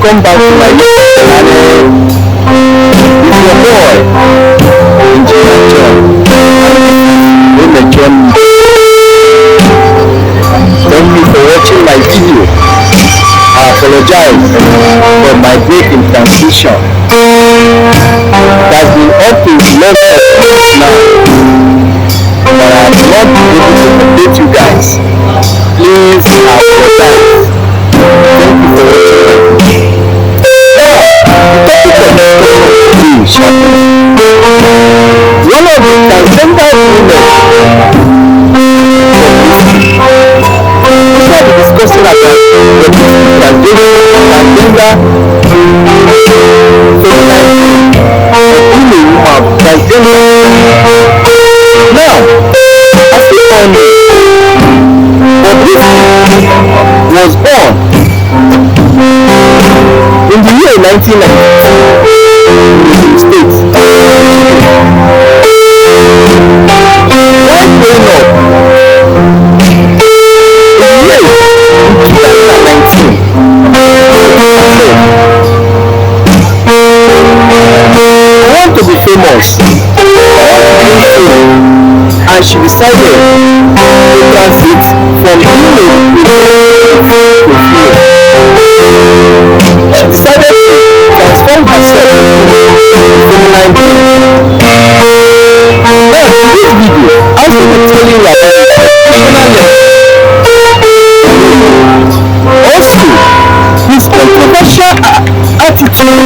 come back to my and it's your boy, Engineer John. Thank you for watching my video. I apologize for my break in transition. It has been up to 11 months now, but I have not been able to update you guys. Please apologize. Thank you for watching. Now, the topic of the shopping. One of the transgender women we are discussing about the transgender now, as we all know, Bobrisky was born in the year 1990 in the States. While growing up, in the year 2019, I want to be famous. And she decided to transit from female to female. She decided to transform herself into feminine being. Now, in this video, I will be telling you about personal level. Also, his controversial attitude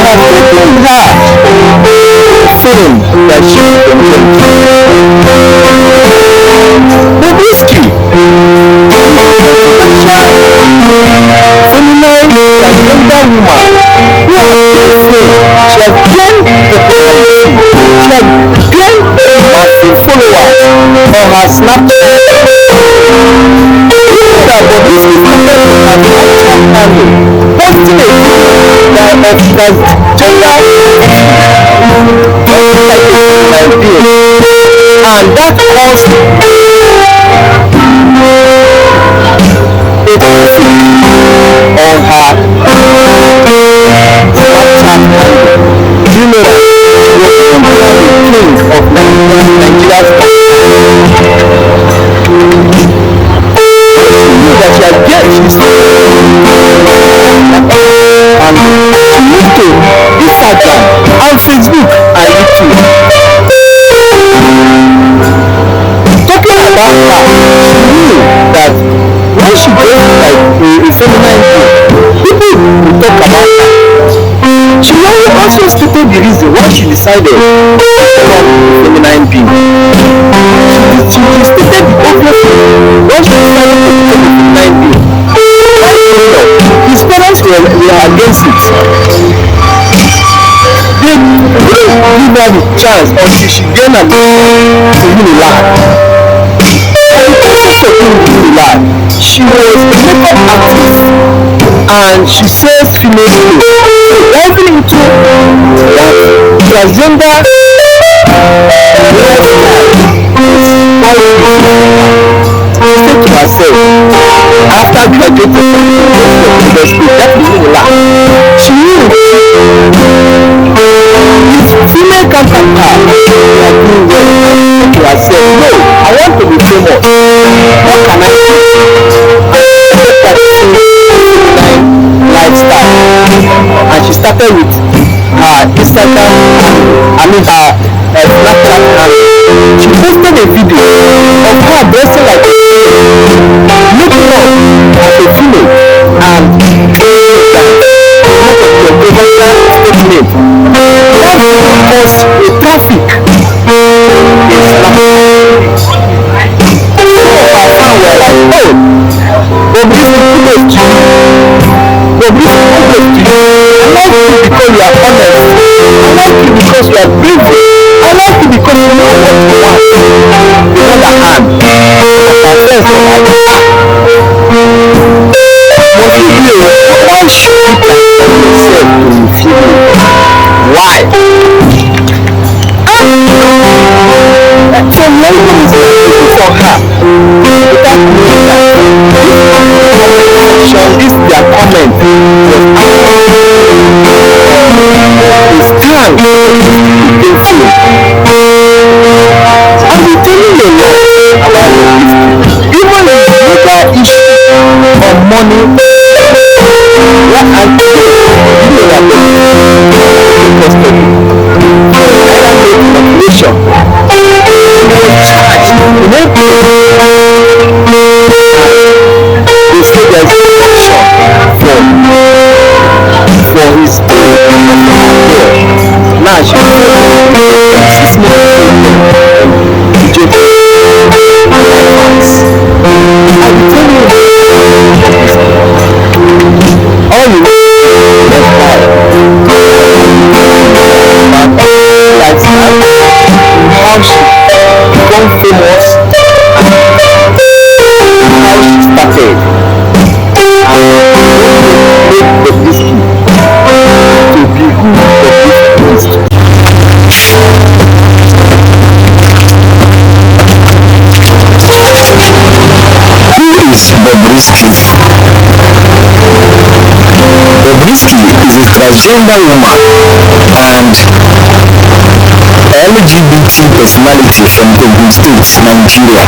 has taken her fame that she Bobrisky, feminine transgender woman who has been fame. She has gained popularity. She has gained massive followers on her Snapchat. That Bobrisky started as an actual handle, posting a video that of transgender and that caused a traffic on her Snapchat handle. You know that she was the king of Nigeria's that she had get she's and she moved to Instagram and Facebook and YouTube. Talking about her, she knew that when she goes like a feminine being, people will talk about her. She also stated the reason why she decided to become a feminine being. She stated the obvious reason why she decided to become a feminine being. His parents were against it. They didn't give her the chance until she gained a to Unilag. And the process of Unilag, she was a makeup artist and she sells female clothes. Diving into that transgender lifestyle, she said to herself, after graduating from the university, that is Unilag, she knew his female counterpart were doing well. To herself, no, I want to be famous. What can I do? Lifestyle. And she started with her Instagram, her Snapchat handle. She posted a video of her dressing like a female, looking up as a female, and statement. That caused a traffic in Snapchat. Some of her fans were like, is Bobrisky? Bobrisky is a transgender woman and LGBT personality from Ogun State, Nigeria.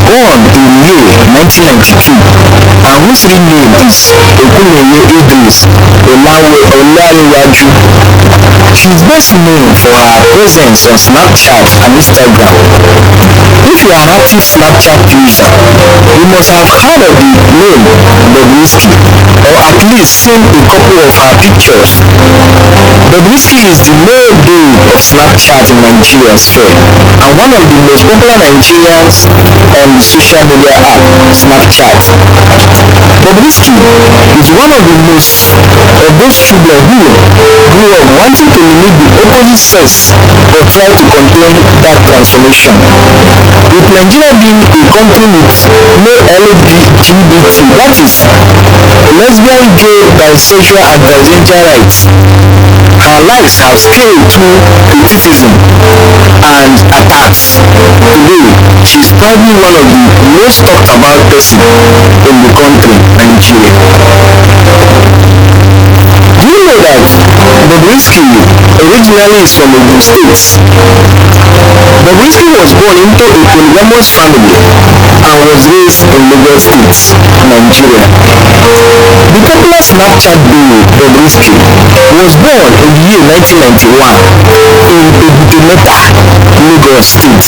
Born in May 1992, and whose real name is Okuneye Idris Olarewaju. She is best known for her presence on Snapchat and Instagram. If you are an active Snapchat user, you must have heard of the name Bobrisky, or at least seen a couple of her pictures. Bobrisky is the male babe of Snapchat in Nigeria sphere, and one of the most popular Nigerians on the social media app Snapchat. Bobrisky is one of those children who grew up wanting to mimic the opposite sex but try to contain that transformation. With Nigeria being a country with no LGBT, that is, lesbian, gay, bisexual and transgender rights, her lives have scaled through criticism and attacks. Today, she is probably one of the most talked about person in the country, Nigeria. Do you know that Bobrisky originally is from Ogun State? Bobrisky was born into a polygamous family and was raised in Lagos State, Nigeria. The popular Snapchat babe Bobrisky was born in the year 1991 in Ebutimeta, Lagos State.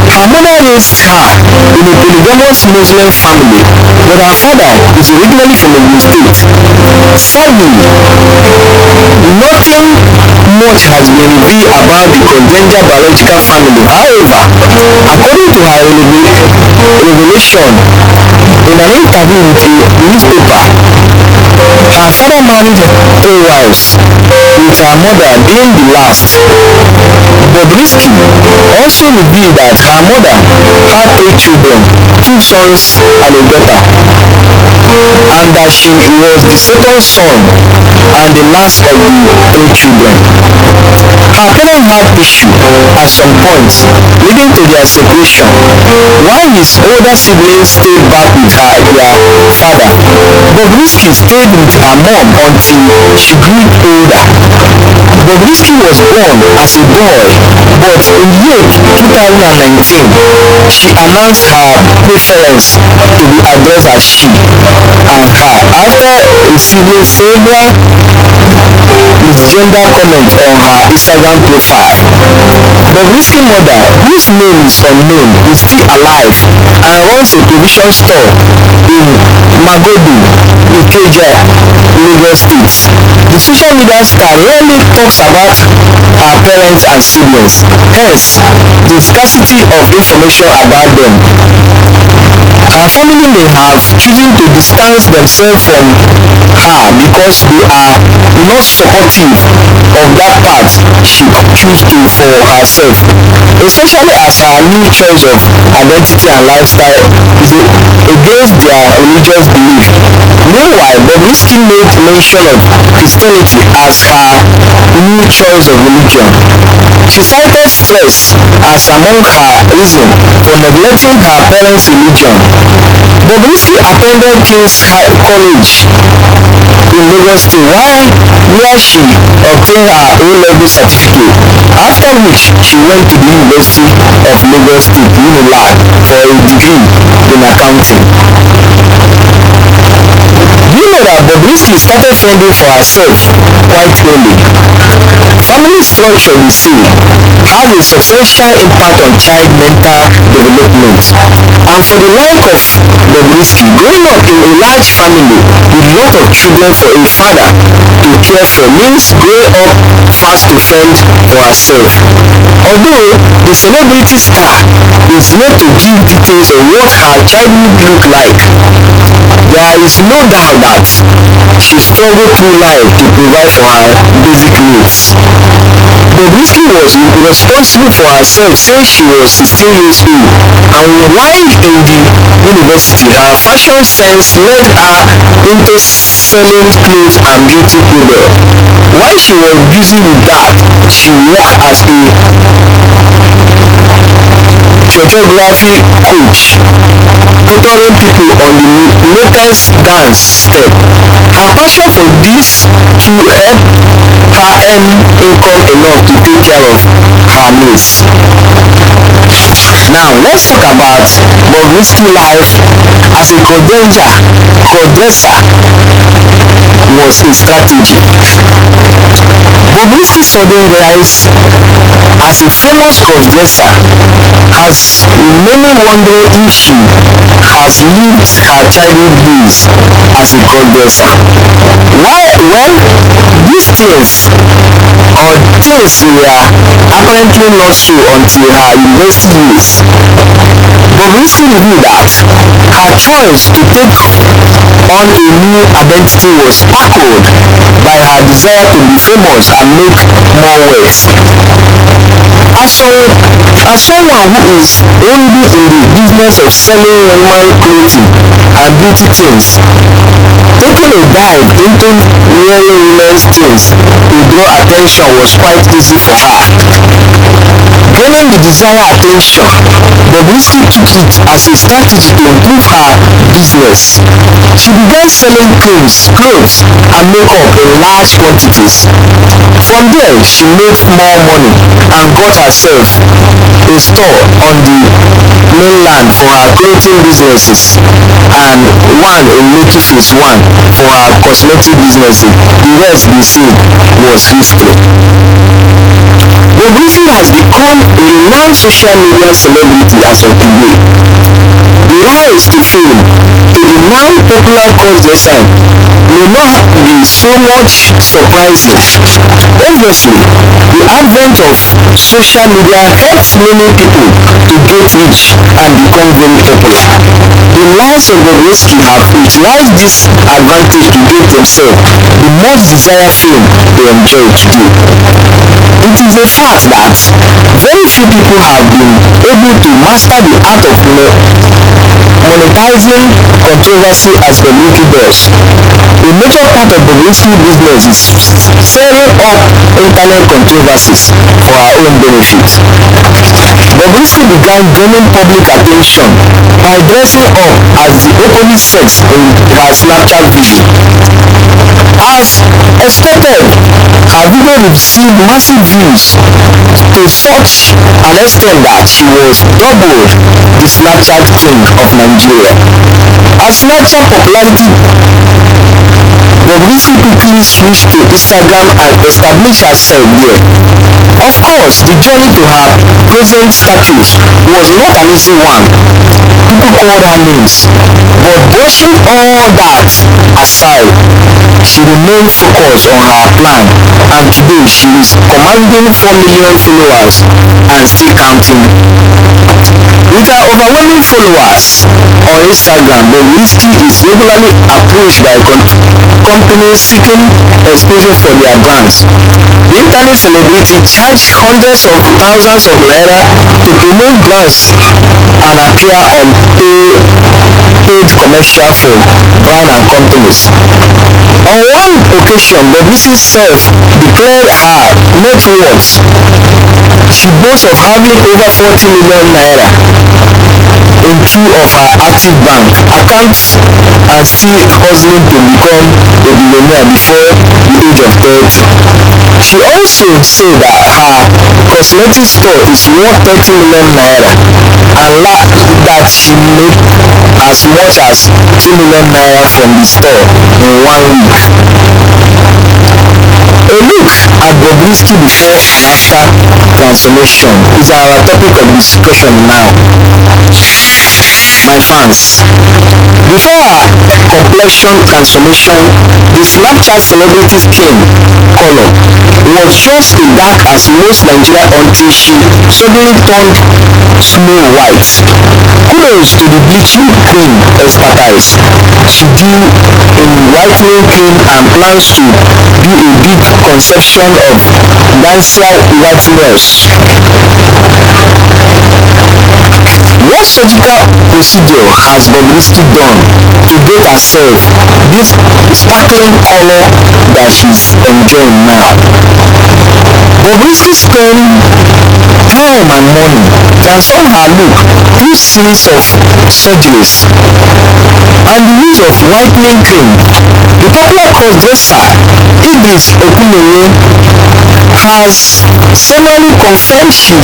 Her mother raised her in a polygamous Muslim family, but her father is originally from Ogun State. Sadly, nothing much has been revealed about the congenital biological family. However, according to her revelation in an interview with a newspaper, her father married 3 wives, with her mother being the last. Bobrisky also revealed that her mother had 8 children, 2 sons and a daughter, and that she was the second son and the last of the 3 children. Her parents had issue at some point, leading to their separation, while his older siblings stayed back with their father. Bobrisky stayed with her mom until she grew older. Bobrisky was born as a boy, but in the year 2019, she announced her preference to be addressed as she and her after receiving several misgender comments on her Instagram profile. Bobrisky's mother, whose name is unknown, is still alive and runs a provision store in Magodo, Ikeja, Lagos State. The social media star rarely talks about her parents and siblings, hence the scarcity of information about them. Her family may have chosen to distance themselves from her because they are not supportive of that path she chose to for herself, especially as her new choice of identity and lifestyle is against their religious belief. Meanwhile, Bobrisky made mention of Christianity as her new choice of religion. She cited stress as among her reasons for neglecting her parents' religion. Bobrisky attended King's College in Lagos State, where she obtained her O-level certificate, after which she went to the University of Lagos State, UNILAG, for a degree in accounting. Do you know that Bobrisky started fending for herself quite early? Family structure, we see, has a substantial impact on child mental development. And for the like of Bobrisky, growing up in a large family with a lot of children for a father to care for means growing up fast to fend for herself. Although the celebrity star is yet to give details of what her childhood looked like, there is no doubt that she struggled through life to provide for her basic needs. Bobrisky was responsible for herself since she was 16 years old, and while in the university, her fashion sense led her into selling clothes and beauty products. While she was busy with that, she worked as a photography coach, tutoring people first dance step. Her passion for this to help her earn income enough to take care of her needs. Now let's talk about Bobrisky life as a crossdresser was a strategy. Bobrisky's sudden rise as a famous crossdresser has many wondering if she has lived her childhood days as a crossdresser. Why? Well, these things were apparently not so until her university years. Bobrisky revealed that her choice to take on a new identity was sparkled by her desire to be famous and make more wealth. As someone who is already in the business of selling women clothing and beauty things, taking a dive into wearing women's things to draw attention was quite easy for her. Gaining the desired attention, Bobrisky took it as a strategy to improve her business. She began selling creams, clothes, and makeup in large quantities. From there, she made more money and got herself a store on the mainland for her clothing businesses and one in Lekki Phase 1 for her cosmetic businesses. The rest they say was history. Bobrisky has become a renowned social media celebrity as of today. The rise to fame to the now popular crossdresser may not be so much surprising. Obviously, the advent of social media helps many people to get rich and become very popular. The likes of Bobrisky have utilized this advantage to get themselves the much desired fame they enjoy today. It is a fact that very few people have been able to master the art of monetizing controversy as Bobrisky does. A major part of Bobrisky's business is stirring up internet controversies for her own benefit. Bobrisky began gaining public attention by dressing up as the opposite sex in her Snapchat video. As expected, her video received massive views to such an extent that she was dubbed the Snapchat King of Nigeria. As Snapchat popularity, Bobrisky quickly switched to Instagram and established herself there. Of course, the journey to her present status was not an easy one. People called her names, but brushing all that aside, she remained focused on her plan, and today she is commanding 4 million followers and still counting. With her overwhelming followers on Instagram, Bobrisky is regularly approached by companies seeking exposure for their brands. The internet celebrity charged hundreds of thousands of naira to promote brands and appear on paid commercial for brand and companies. On one occasion, Bobrisky self declared her net worth. She boasts of having over 40 million naira in 2 of her active bank accounts and still hustling to become a billionaire before the age of 30. She also said that her cosmetic store is worth 30 million naira and that she made as much as 2 million naira from the store in 1 week. A look at Bobrisky before and after transformation is our topic of discussion now. My fans, before her complexion transformation, the Snapchat celebrity skin color was just as dark as most Nigerian until she suddenly turned snow white. Kudos to the bleaching cream expertise she did in whitening cream and plans to do a big conception of dancing whiteness. What surgical procedure has Bobrisky done to get herself this sparkling color that she's enjoying now? Bobrisky spent time and money transform her look through series of surgeries and the use of whitening cream. The popular crossdresser Idris Okuneye has severally confirmed she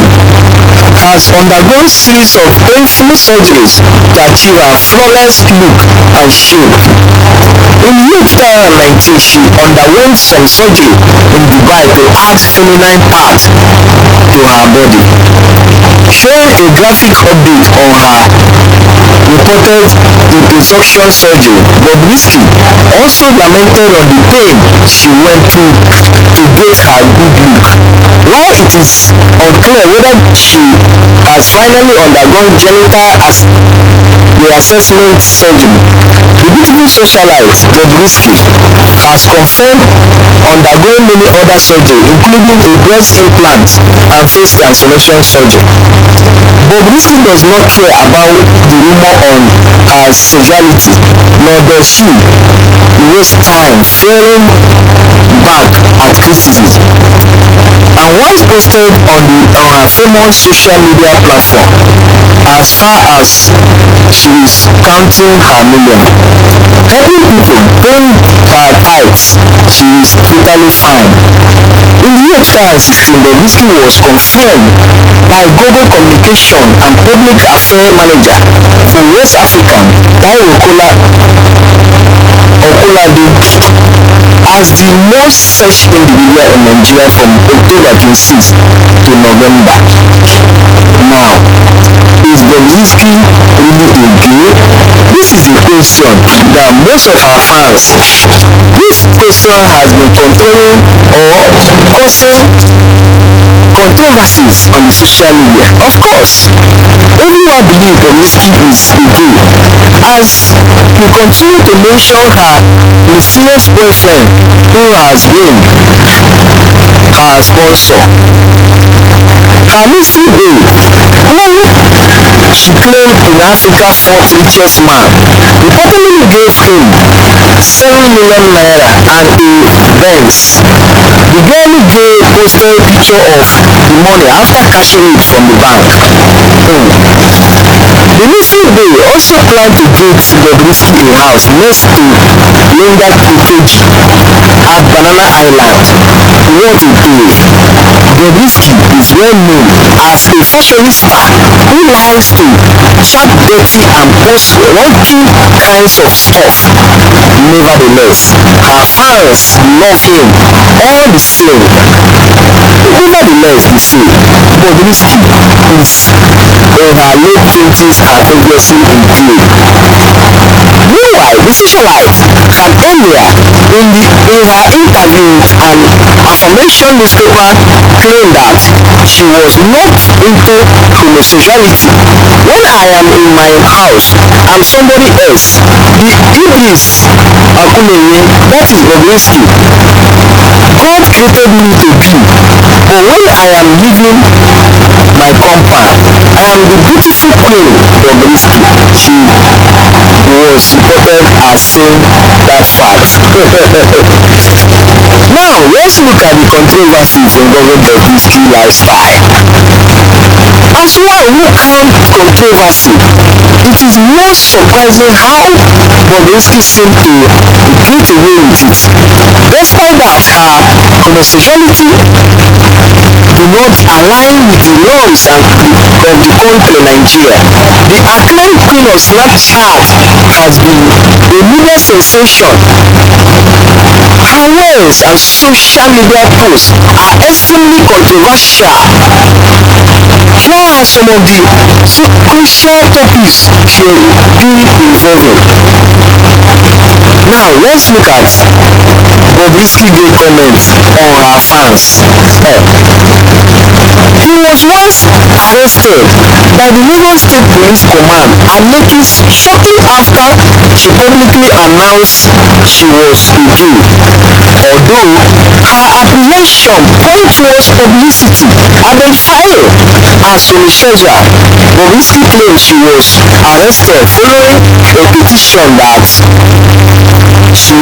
has undergone series of painful surgeries to achieve her flawless look and shape. In May 2019, she underwent some surgery in Dubai to add feminine part to her body. Sharing a graphic update on her reported liposuction surgery, Bobrisky also lamented on the pain she went through to get her good look. While it is unclear whether she has finally undergone genital reassessment surgery, the beautiful socialite Bobrisky has confirmed undergoing many other surgery, including a breast implant and face cancellation surgery. Bobrisky does not care about the rumor on her sexuality, nor does she waste time flaring back at criticism. And once posted on her famous social media platform, as far as she is counting her million, helping people paying her tithes, she is totally fine. In the year 2016, Bobrisky was confirmed by Global Communication and Public Affairs Manager for West Africa, Taiwo Okolade, as the most searched individual in Nigeria from October 26 to November. Now, is Bobrisky really a gay? This is a question that most of our fans, this question has been controlling or causing controversies on the social media. Of course, everyone believes Bobrisky is a gay, as he continued to mention her mysterious boyfriend who has been her sponsor. Her mystery babe, who she claimed in Africa's fourth richest man, reportedly gave him 7 million naira and a Benz. The girly gay posted a picture of the money after cashing it from the bank. The mystery babe also planned to get Bobrisky a house next to Linda Ikeji at Banana Island. What a day! Bobrisky is well known as a fashionista who likes to chat dirty and post wanting kinds of stuff. Nevertheless, her fans love him all the same. Nevertheless, they say Bobrisky is in her late 20s and obviously in play. Meanwhile, the socialite had earlier in her interview with an aforementioned newspaper claimed that she was not into homosexuality. When I am in my house, I'm somebody else. The Idris Okuneye, that is Bobrisky, God created me to be. But when I am leaving my compound, I am the beautiful queen Bobrisky. She was reported as saying that fact. Now, let's look at the controversies involving Bobrisky lifestyle. As one who can't controversy, it is most surprising how Bobrisky seemed to get away with it. Despite that her homosexuality do not align with the norms of the country Nigeria. The acclaimed queen of Snapchat has been a media sensation. Her words and social media posts are extremely controversial. Here are some of the crucial topics she been involving. Now let's look at Bobrisky gay comments on her fans. He was once arrested by the Lagos State Police Command and making shortly after she publicly announced she was a gay. Although her apprehension point towards publicity identifying as homosexual, Bobrisky claims she was arrested following a petition she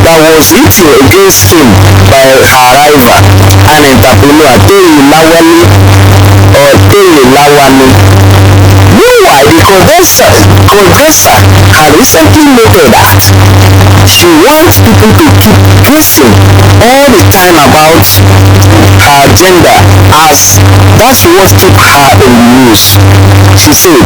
that was written against him by her rival, an entrepreneur Lawani. Meanwhile, the congressor had recently noted that she wants people to keep guessing all the time about her gender, as that's what keep her in the news. She said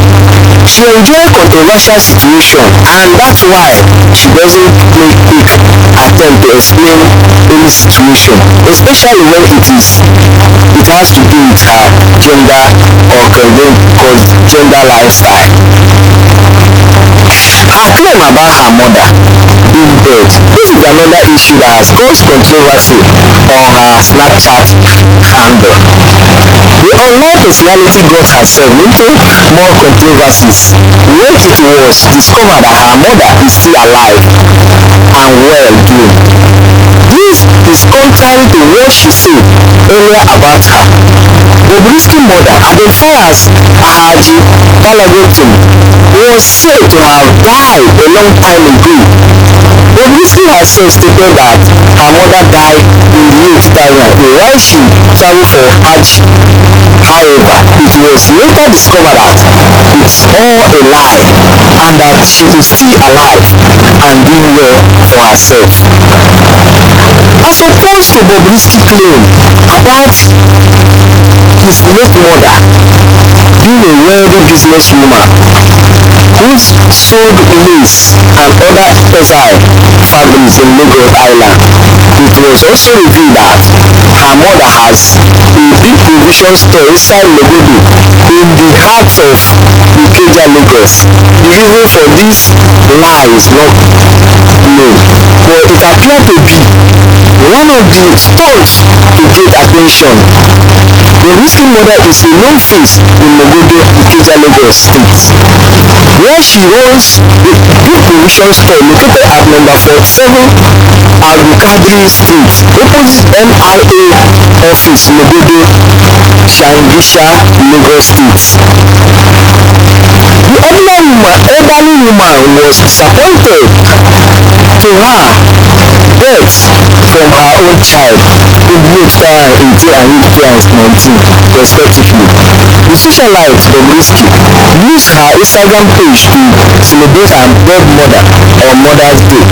she enjoys controversial situations, and that's why she doesn't make quick attempt to explain any situation, especially when it has to do with her gender or gender lifestyle. Her claim about her mother being dead, this is another issue that has caused controversy on her Snapchat handle. The online personality got herself into more controversies when it was discovered that her mother is still alive and well doing. This is contrary to what she said earlier about her. Bobrisky's mother, identified as Haji Balagotin, was said to have died a long time ago. Bobrisky herself stated that her mother died in the year 2008 while she traveled for Hajj. However, it was later discovered that it's all a lie and that she is still alive and doing well for herself. As opposed to Bobrisky's claim about his late mother being a wealthy businesswoman who sold lace and other textile fabrics in Lagos Island, it was also revealed that her mother has a big provision store inside Legodo in the heart of Ikeja, Lagos. The reason for this lie is not known, but it appeared to be one of the stunts to get attention. Bobrisky's mother is a known face in Legodo, Ikeja, Lagos State, where she owns a big provision store located at number 47 Agukadri Street, opposite MRA office, Legodo, Shangisha, Lagos State. The elderly woman was disappointed to her death from her own child in both 2018 and 2019 respectively. The socialite Bobrisky used her Instagram page to celebrate her dead mother on Mother's Day,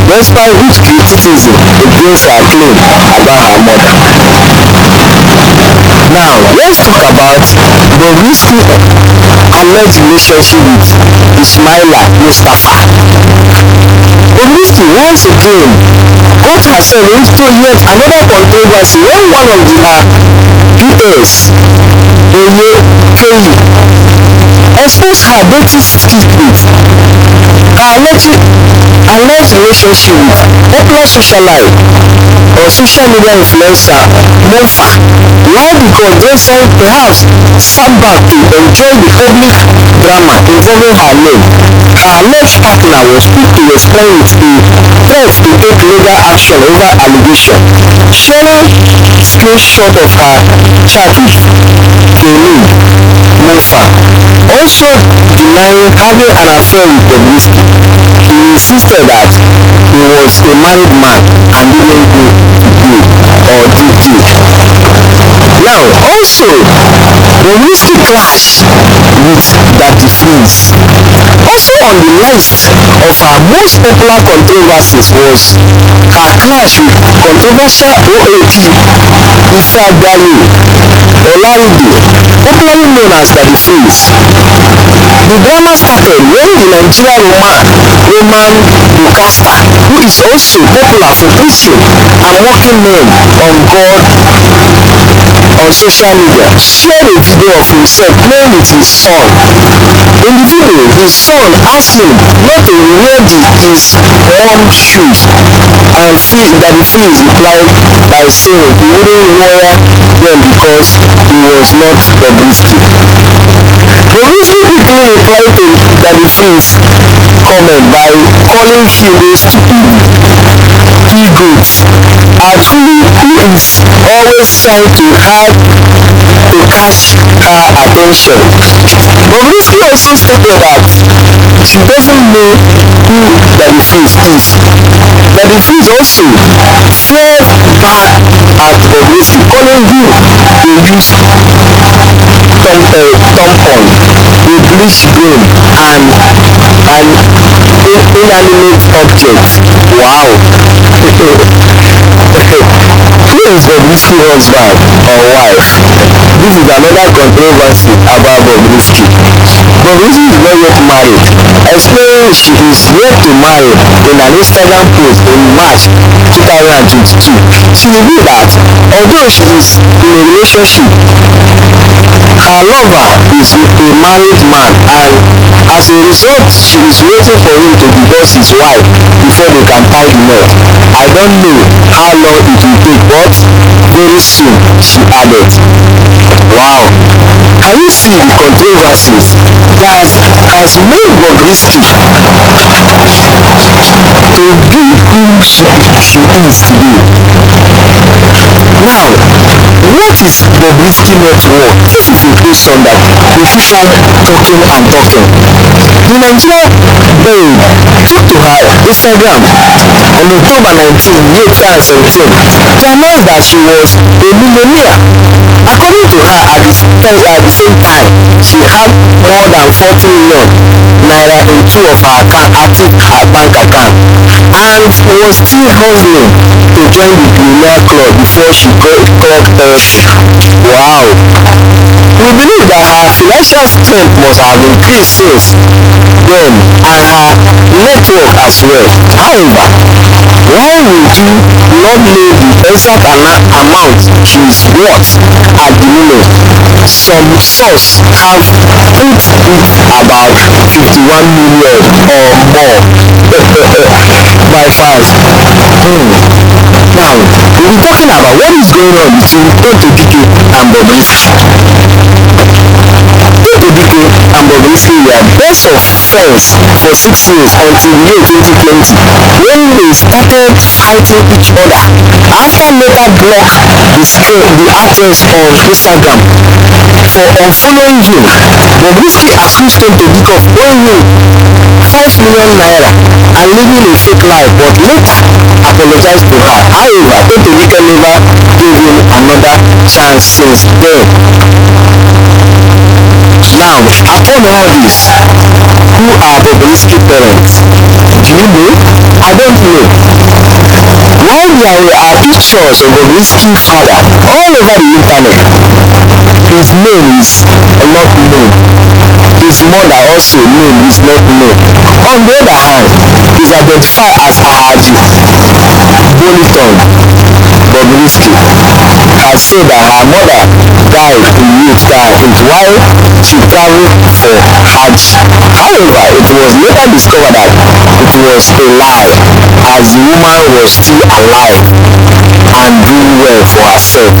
despite which criticism against her claim about her mother. Now, let's talk about Bobrisky's alleged relationship with Ismaila Mustafa. Bobrisky once again got herself into yet another controversy when one of her PS, Oye Keyi, exposed her dating secret. Her alleged relationship with popular socialite or social media influencer Mofa. Why? Because Jason perhaps sat back to enjoy the public drama involving her name. Her alleged partner was quick to respond with a threat to take legal action over allegation, sharing screenshot of her chat with Kenny Mofa, also denying having an affair with Bobrisky. He insisted that he was a married man and didn't go to gay or do gay. Now, also, Bobrisky clashed with Daddy Freeze. Also on the list of her most popular controversies was her clash with controversial OAT Ifeanyi Olarinde, popularly known as Daddy Freeze. The drama started when the Nigerian Roman broadcaster, who is also popular for preaching and mocking men on God on social media, shared a video of himself playing with his son. In the video, his son asked him not to wear his mom's shoes, and Daddy Freeze replied by saying he wouldn't wear them because he was not Bobrisky. Bobrisky quickly replied to Daddy Freeze comment by calling him a stupid he-goat and who is always trying to hard to catch her attention. Bobrisky also stated that she doesn't know who Daddy Freeze is. Daddy Freeze also flared back at Bobrisky, calling him a used tampon, a bleached brain, and an inanimate object. Wow. Who is Bobrisky husband or wife? This is another controversy about Bobrisky. Bobrisky is not yet married, explaining she is yet to marry in an Instagram post in March 2022. She revealed that although she is in a relationship, her lover is a married man, and as a result she is waiting for him to divorce his wife before they can tie the knot. I don't know how long it will take, but very soon, she added. Wow. Can you see the controversies that has made Bobrisky to be who she is today? Now, what is Bobrisky Networth? This is a question that we keep on talking and talking. The Nigerian babe took to her Instagram on October 19, 2017 to announce that she was a millionaire. According to her, at the same time, she had more than 40 million naira in two of her active bank accounts and was still hustling to join the billionaire club before she clocked 30. Wow. We believe that her financial strength must have increased since then and her network as well. However, why would you not know the exact amount she is worth at the moment? Some sources have put it about 51 million or more by fans. Now, we'll be talking about what is going on between Tonto and Bobrisky. Tonto and Bobrisky were best of friends for 6 years until May 2020 when they started fighting each other after later blocked the actress on Instagram for unfollowing him. Bobrisky accused Tonto of owing him 5 million naira and living a fake life, but later apologized to her. However, Tonto never gave him another chance since then. Now, upon all this, who are Bobrisky parents? Do you know? I don't know. While there are pictures of Bobrisky's father all over the internet, his name is not known. His mother also name is not known. On the other hand, he is identified as Alhaji Boliton Bobrisky has said that her mother died in youth while she traveled for Hajj. However, it was later discovered that it was a lie, as the woman was still alive and doing well for herself.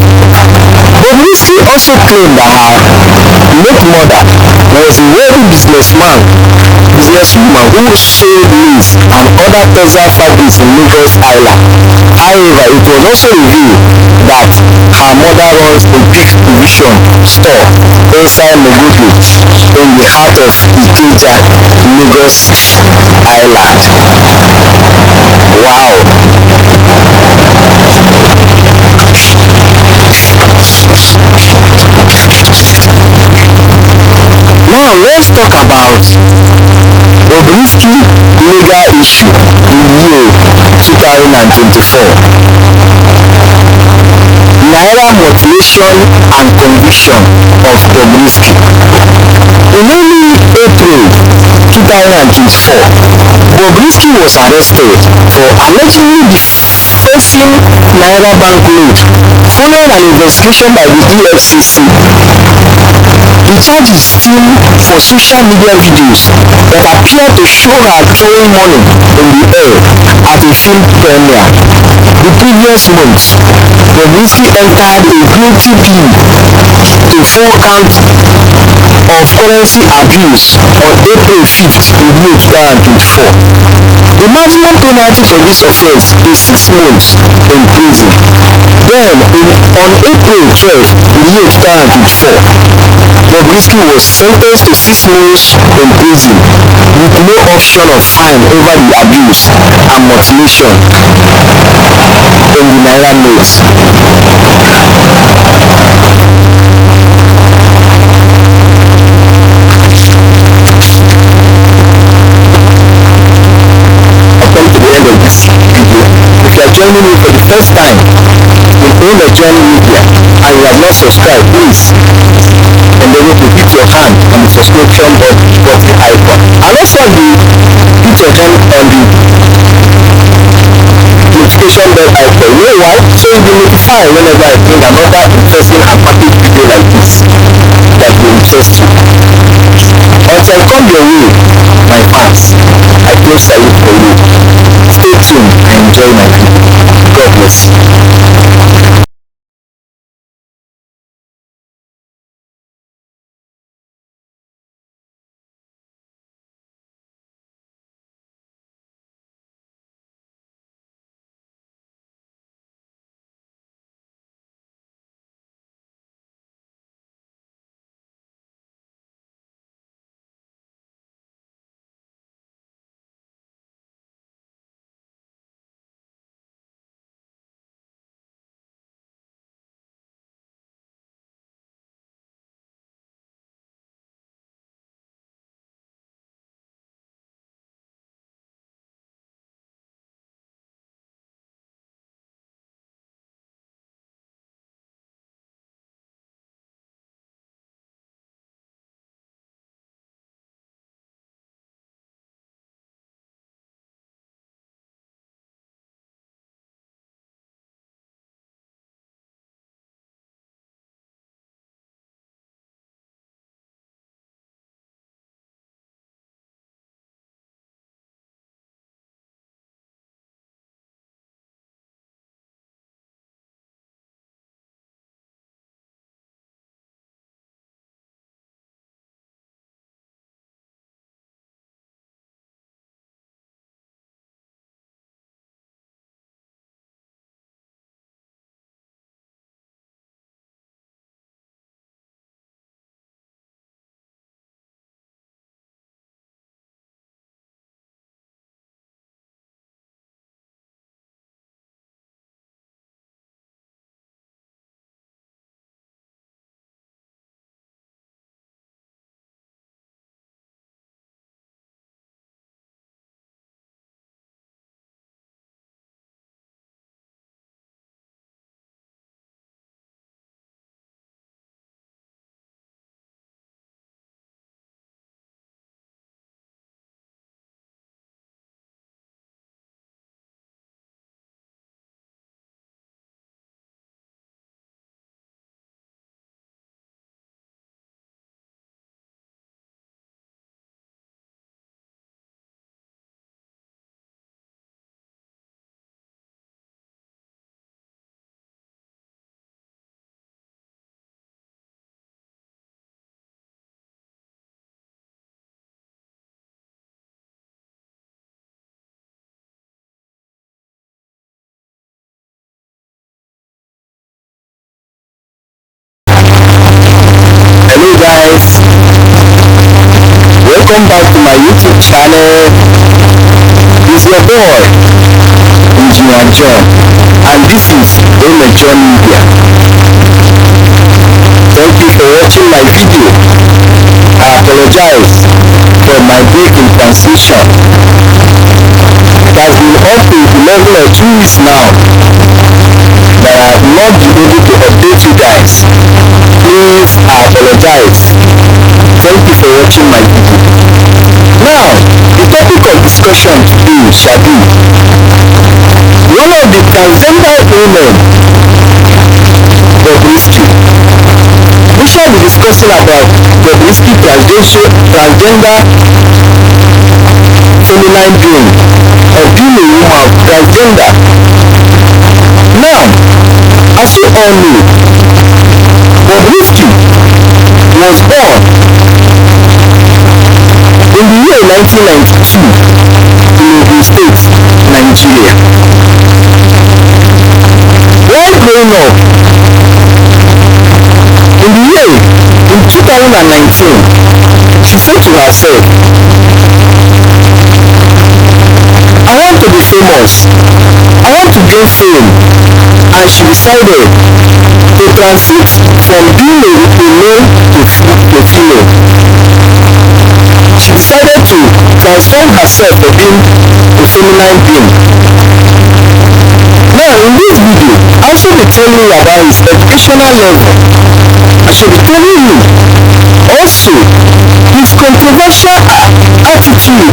Bobrisky also claimed that her late mother was a wealthy businesswoman who sold lace and other textile fabrics in Lagos Island. However, it was also revealed that her mother runs a big provision store inside Mogote in the heart of Ikeja, Lagos Island. Wow. Now let's talk about Bobrisky legal issue in year 2024. Naira mutilation and conviction of Bobrisky. In early April 2024, Bobrisky was arrested for allegedly defacing Naira banknote following an investigation by the EFCC The charge is still for social media videos that appear to show her throwing money in the air at a film premiere. The previous month, Bobrisky entered a guilty plea to 4 counts of currency abuse on April 5th in May 2024. The maximum penalty for this offence is 6 months in prison. Then, on April 12th in May 2024, Bobrisky was sentenced to 6 months in prison with no option of fine over the abuse and mutilation in the Naira notes. Come to the end of this video. If you are joining me for the first time in Networth Media and you have not subscribed, please endeavor to hit your hand on the subscription button icon, and also hit your hand on the notification bell icon. You know why? So you'll be notified whenever I bring another interesting and packaged video like this that will interest you. Until I come your way, my fans, I close salute for you. Stay tuned and enjoy my video. God bless you. Hello guys, welcome back to my YouTube channel. It's your boy John, and this is Networth Media. Thank you for watching my video. I apologize for my break in transition. It has been up to 11 or 2 weeks now that I have not been able to update you guys. Please, I apologize. Thank you for watching my video. Now, the topic of discussion today shall be one of the transgender women, Bobrisky, which shall be discussing about Bobrisky transgender feminine being, or being a woman transgender. Now, as you all know, Bobrisky was born in the year 1992 in Ogun State, Nigeria. While growing up, in 2019, she said to herself, I want to be famous, I want to gain fame, and she decided to transit from being a male to female. She decided to transform herself from being a feminine being. Now, in this video, I shall be telling you about his educational level. I shall be telling you also his controversial attitude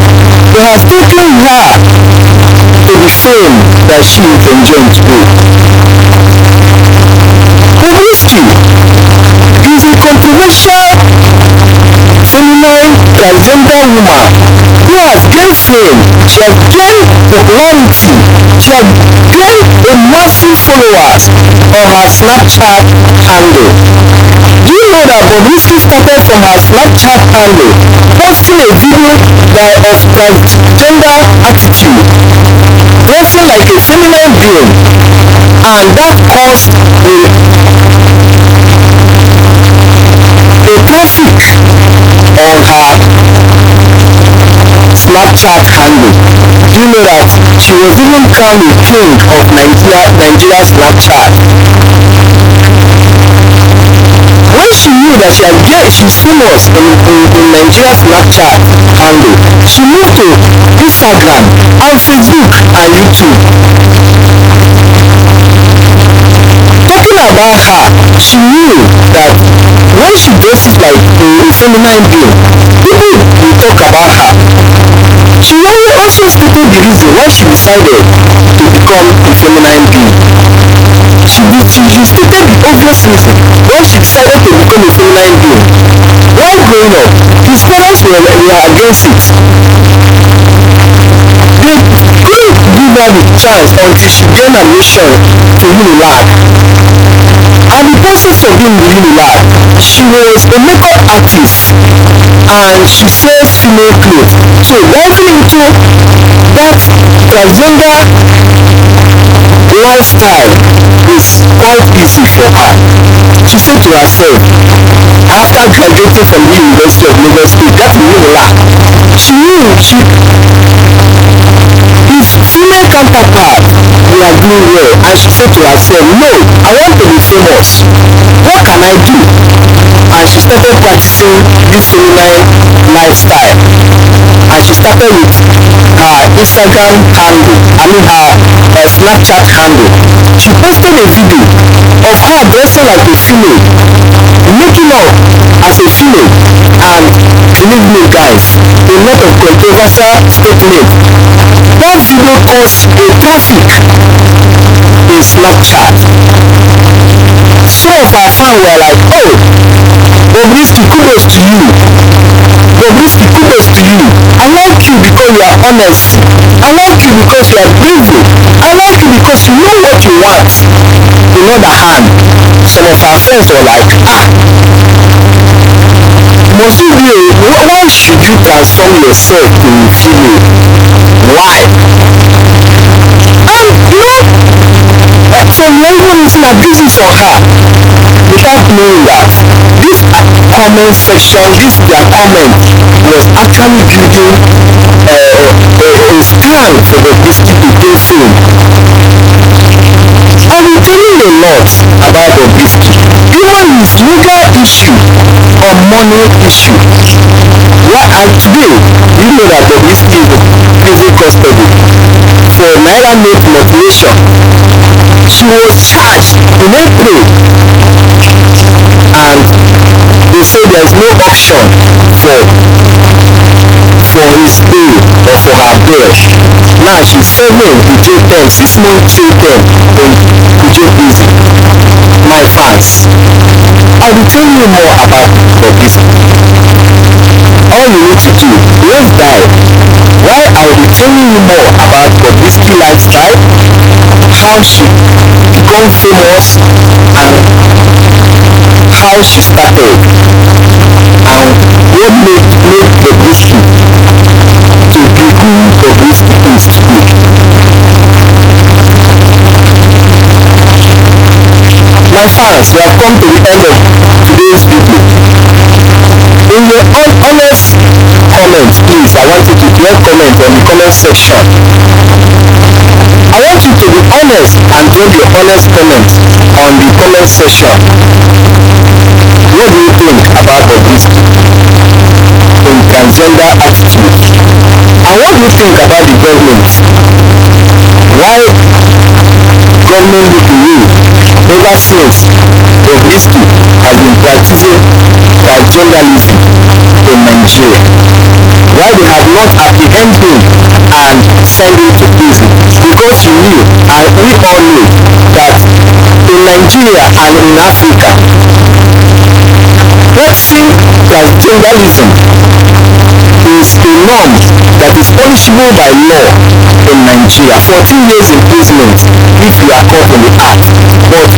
that has taken her to the fame that she is enjoying today. Bobrisky is a controversial feminine transgender woman who has gained fame. She has gained popularity. She has gained a massive followers on her Snapchat handle. Do you know that Bobrisky started from her Snapchat handle posting a video that of transgender attitude, dressing like a feminine being, and that caused a traffic on her Snapchat handle. Do you know that she was even crowned a king of Nigeria Snapchat? When she knew that she's famous in Nigeria Snapchat handle, she moved to Instagram and Facebook and YouTube. Talking about her, she knew that when she dresses like a feminine being, people will talk about her. She also stated the reason why she decided to become a feminine being. She stated the obvious reason why she decided to become a feminine being. While growing up, his parents were against it. They couldn't give her the chance until she gained admission to Unilag. And the process of being the Unilag, she was a makeup artist and she sells female clothes. So diving into that transgender lifestyle is quite easy for her. She said to herself, after graduating from the University of Lagos State, that is Unilag, she knew his female counterpart were doing well, and she said to herself, no, I want to be famous. What can I do? And she started practicing this feminine lifestyle. And she started with her Instagram handle, her Snapchat handle. She posted a video of her dressing like a female, making up as a female, and believe me guys, a lot of controversial statements. That video caused a traffic in Snapchat. Some of our fans were like, oh, Bobrisky, kudos to you. Bobrisky, kudos to you. I like you because you are honest. I like you because you are brazen. I like you because you know what you want. On the other hand, some of our friends were like, must you be why should you transform yourself to a female? Why? And some even using abuses on her without knowing that this comment section, their comment was actually building a stand for the Bobrisky to gain fame. I've been telling a lot about Bobrisky, even his legal issue or money issue. And today, you know that Bobrisky is in prison custody for Naira note mutilation. She was charged in April, and they say there is no option for his bail or for her bail. Now she's serving the jail term, 6 months jail term in Kuje prison. my fans, I'll be telling you more about Bobrisky. All you need to do, let's dive. While I'll be telling you more about Bobrisky lifestyle, how she became famous, and how she started, and what made Bobrisky to be who Bobrisky is today. My fans, we have come to the end of today's video. In your honest comments, please, I want you to drop comment on the comment section. I want you to be honest and drop your honest comments on the comment section. What do you think about Bobrisky in transgender attitude? And what do you think about the government? Why government look away ever since Bobrisky has been practicing transgenderism in Nigeria? Why they have not apprehended him and sent him to prison? Because you knew, and we all know, that in Nigeria and in Africa, practicing transgenderism is a norm that is punishable by law in Nigeria. 14 years imprisonment if you are caught in the act. But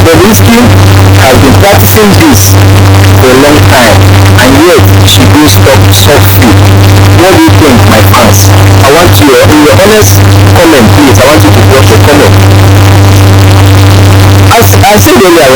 Bobrisky has been practicing this for a long time, and yet she goes up soft-free. What do you think, my fans? I want you, in your honest comment, please, I want you to drop a comment. As I said earlier,